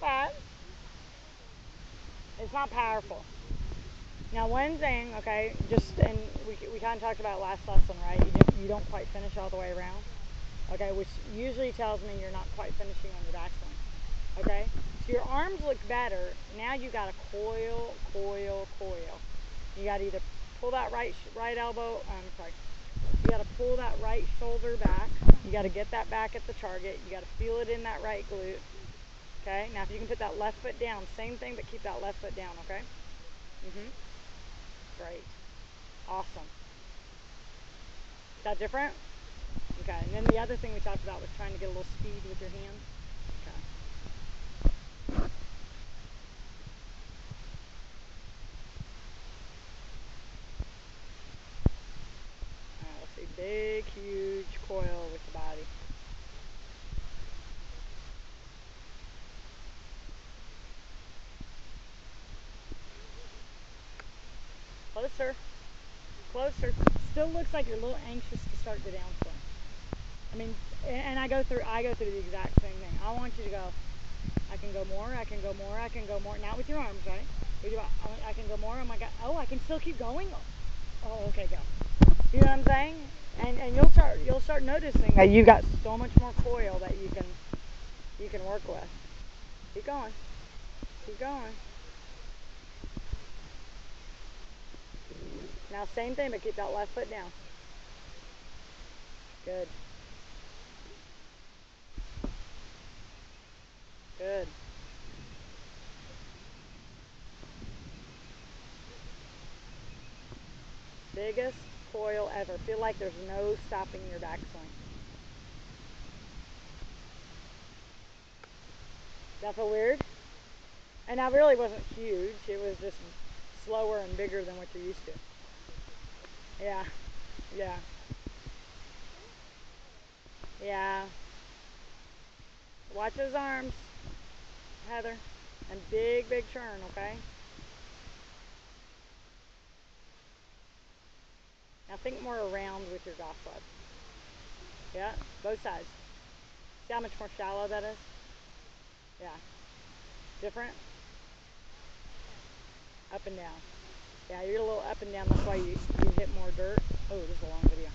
that. It's not powerful. Now one thing, okay, and we kind of talked about last lesson, right? You don't quite finish all the way around, okay, which usually tells me you're not quite finishing on your backswing, okay? So your arms look better. Now you got to coil. You got to either pull that right elbow, you got to pull that right shoulder back. You got to get that back at the target. You got to feel it in that right glute. Okay, now if you can put that left foot down, same thing, but keep that left foot down, okay? Great. Awesome. Is that different? Okay, and then the other thing we talked about was trying to get a little speed with your hands. Okay. Alright, let's see. Big, huge coil with the body. Closer. Still looks like you're a little anxious to start the downswing. I mean, and I go through the exact same thing. I want you to go, I can go more. Not with your arms, right? I can go more. Oh my God. Oh, I can still keep going. Oh, okay, go. You know what I'm saying? And you'll start noticing that you got so much more coil that you can work with. Keep going. Now same thing, but keep that left foot down. Good. Biggest coil ever. Feel like there's no stopping your backswing. That feel weird? And that really wasn't huge. It was just slower and bigger than what you're used to. Yeah. Watch those arms, Heather. And big turn, okay? Now think more around with your golf club. Yeah, both sides. See how much more shallow that is? Yeah. Different? Up and down. Yeah, you're a little up and down. That's why you hit more dirt. Oh, this is a long video.